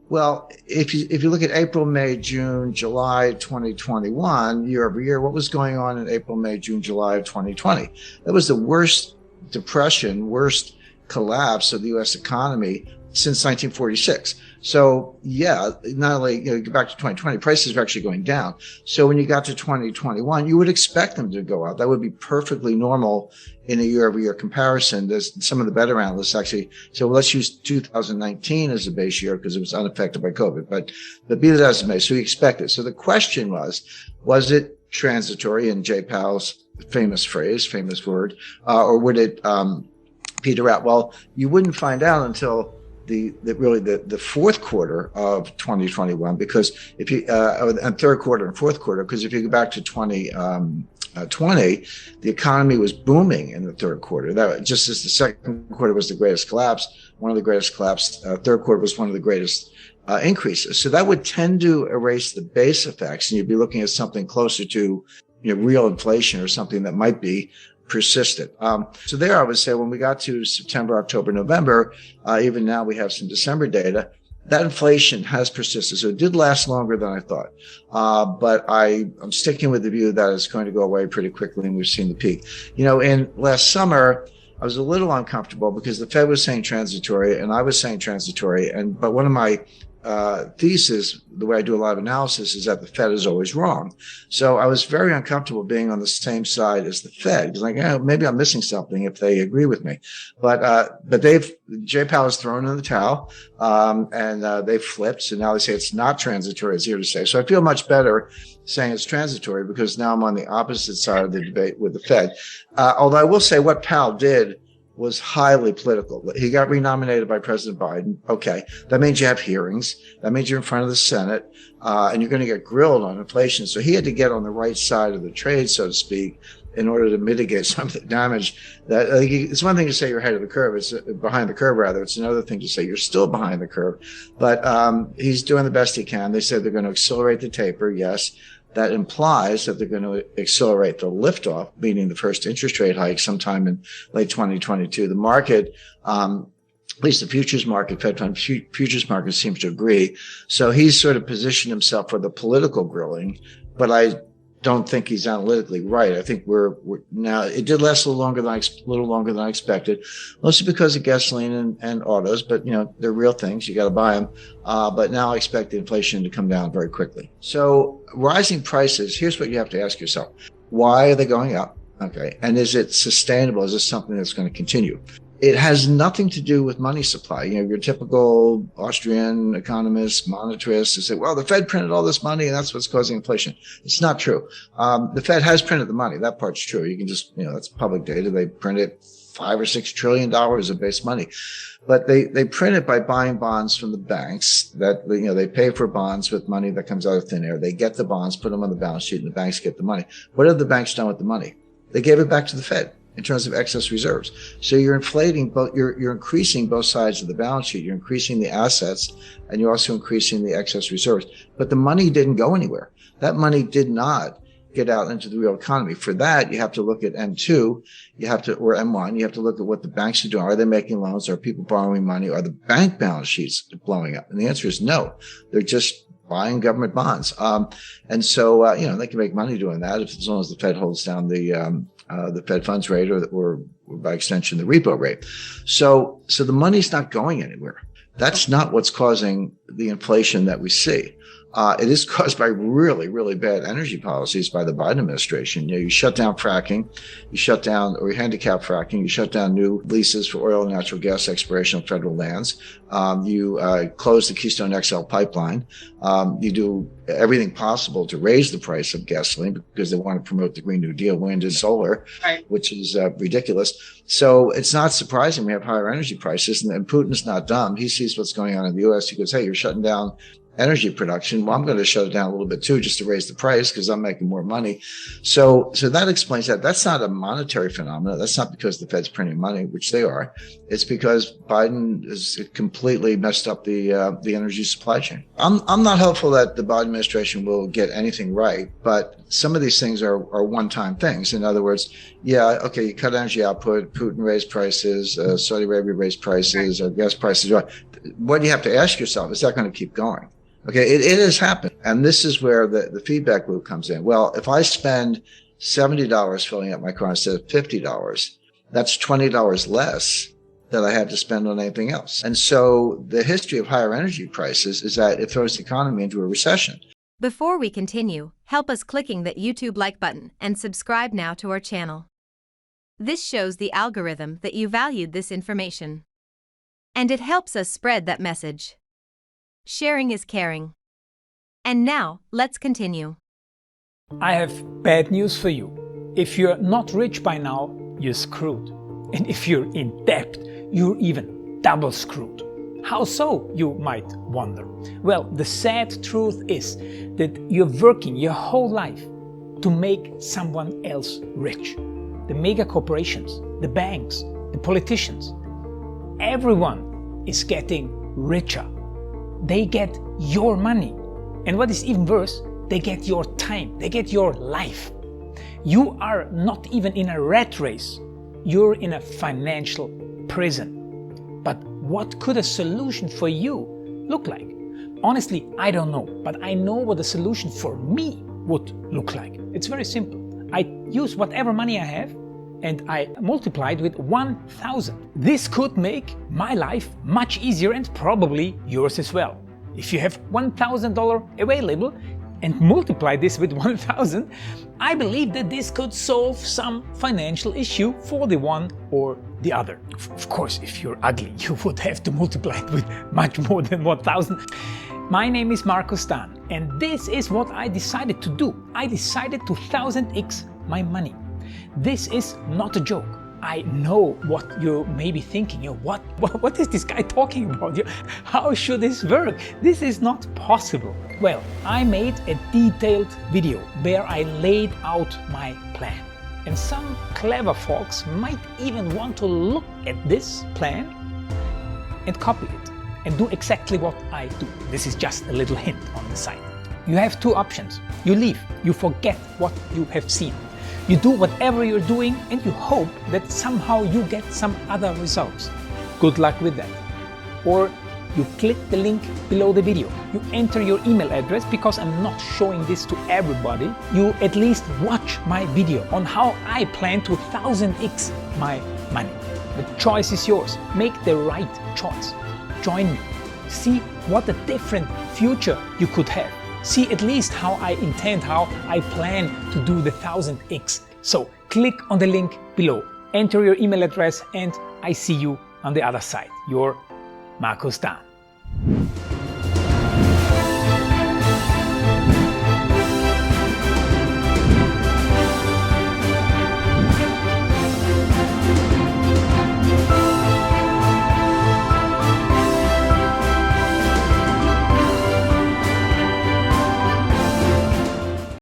Well, if you look at April, May, June, July 2021, year over year, what was going on in April, May, June, July of 2020? That was the worst depression, worst collapse of the U.S. economy since 1946. So yeah, not only, go back to 2020, prices are actually going down. So when you got to 2021, you would expect them to go up. That would be perfectly normal in a year-over-year comparison. There's some of the better analysts actually say, well, let's use 2019 as a base year because it was unaffected by COVID. But be that as it may, so we expect it. So the question was it transitory, in Jay Powell's famous phrase, famous word, or would it peter out? Well, you wouldn't find out until the fourth quarter of 2021, because if you and third quarter and fourth quarter, because if you go back to 2020, the economy was booming in the third quarter. That just as the second quarter was the greatest collapse, one of the greatest collapse. Third quarter was one of the greatest increases. So that would tend to erase the base effects, and you'd be looking at something closer to real inflation or something that might be persistent. So there, I would say when we got to September, October, November, even now we have some December data, that inflation has persisted. So it did last longer than I thought. But I'm sticking with the view that it's going to go away pretty quickly, and we've seen the peak. In last summer, I was a little uncomfortable because the Fed was saying transitory and I was saying transitory. But one of my thesis, the way I do a lot of analysis, is that the Fed is always wrong. So I was very uncomfortable being on the same side as the Fed, because maybe I'm missing something if they agree with me. But Jay Powell has thrown in the towel, and they've flipped. So now they say it's not transitory, it's here to stay. So I feel much better saying it's transitory because now I'm on the opposite side of the debate with the Fed. Although I will say what Powell did was highly political. He got renominated by President Biden. Okay. That means you have hearings. That means you're in front of the Senate, and you're going to get grilled on inflation. So he had to get on the right side of the trade, so to speak, in order to mitigate some of the damage. It's one thing to say you're ahead of the curve. It's behind the curve, rather. It's another thing to say you're still behind the curve. But he's doing the best he can. They said they're going to accelerate the taper. Yes. That implies that they're going to accelerate the liftoff, meaning the first interest rate hike sometime in late 2022. The market, at least the futures market, Fed Fund futures market, seems to agree. So he's sort of positioned himself for the political grilling, but I don't think he's analytically right. I think we're now, it did last a little longer than I expected, mostly because of gasoline and autos, but they're real things. You got to buy them. But now I expect the inflation to come down very quickly. So rising prices, here's what you have to ask yourself. Why are they going up? Okay. And is it sustainable? Is this something that's going to continue? It has nothing to do with money supply. Your typical Austrian economists, monetarists, say, well, the Fed printed all this money and that's what's causing inflation. It's not true. The Fed has printed the money. That part's true. You can just, that's public data. They printed $5 or $6 trillion of base money, but they print it by buying bonds from the banks that, they pay for bonds with money that comes out of thin air. They get the bonds, put them on the balance sheet, and the banks get the money. What have the banks done with the money? They gave it back to the Fed in terms of excess reserves. So you're inflating you're increasing both sides of the balance sheet. You're increasing the assets and you're also increasing the excess reserves. But the money didn't go anywhere. That money did not get out into the real economy. For that, you have to look at M2, or M1, you have to look at what the banks are doing. Are they making loans? Are people borrowing money? Are the bank balance sheets blowing up? And the answer is no. They're just buying government bonds. And so, they can make money doing that as long as the Fed holds down the Fed funds rate or by extension, the repo rate. So the money's not going anywhere. That's not what's causing the inflation that we see. It is caused by really, really bad energy policies by the Biden administration. You shut down fracking, or you handicap fracking, you shut down new leases for oil and natural gas exploration on federal lands. You close the Keystone XL pipeline. You do everything possible to raise the price of gasoline because they want to promote the Green New Deal, wind and solar, right, which is ridiculous. So it's not surprising we have higher energy prices, and Putin's not dumb. He sees what's going on in the U.S. He goes, hey, you're shutting down energy production. Well, I'm going to shut it down a little bit too, just to raise the price because I'm making more money. So that explains that. That's not a monetary phenomenon. That's not because the Fed's printing money, which they are. It's because Biden has completely messed up the energy supply chain. I'm not hopeful that the Biden administration will get anything right, but some of these things are one-time things. In other words, yeah, okay, you cut energy output, Putin raised prices, Saudi Arabia raised prices, gas prices. what you have to ask yourself, is that going to keep going? Okay, it has happened. And this is where the feedback loop comes in. Well, if I spend $70 filling up my car instead of $50, that's $20 less that I had to spend on anything else. And so the history of higher energy prices is that it throws the economy into a recession. Before we continue, help us clicking that YouTube like button and subscribe now to our channel. This shows the algorithm that you valued this information. And it helps us spread that message. Sharing is caring. And now, let's continue. I have bad news for you. If you're not rich by now, you're screwed. And if you're in debt, you're even double screwed. How so, you might wonder? Well, the sad truth is that you're working your whole life to make someone else rich. The mega corporations, the banks, the politicians, everyone is getting richer. They get your money. And what is even worse, they get your time, they get your life. You are not even in a rat race, you're in a financial prison. But what could a solution for you look like? Honestly, I don't know, but I know what a solution for me would look like. It's very simple. I use whatever money I have and I multiply it with 1,000. This could make my life much easier and probably yours as well. If you have $1,000 available and multiply this with 1,000, I believe that this could solve some financial issue for the one or the other. Of course, if you're ugly, you would have to multiply it with much more than 1,000. My name is Markus Dahn, and this is what I decided to do. I decided to 1000x my money. This is not a joke. I know what you may be thinking. What is this guy talking about? How should this work? This is not possible. Well, I made a detailed video where I laid out my plan. And some clever folks might even want to look at this plan and copy it and do exactly what I do. This is just a little hint on the side. You have two options. You leave, you forget what you have seen. You do whatever you're doing and you hope that somehow you get some other results. Good luck with that. Or you click the link below the video. You enter your email address because I'm not showing this to everybody. You at least watch my video on how I plan to 1000x my money. The choice is yours. Make the right choice. Join me. See what a different future you could have. See at least how I intend, how I plan to do the 1000x. So click on the link below, enter your email address, and I see you on the other side. Your Markus Dahn.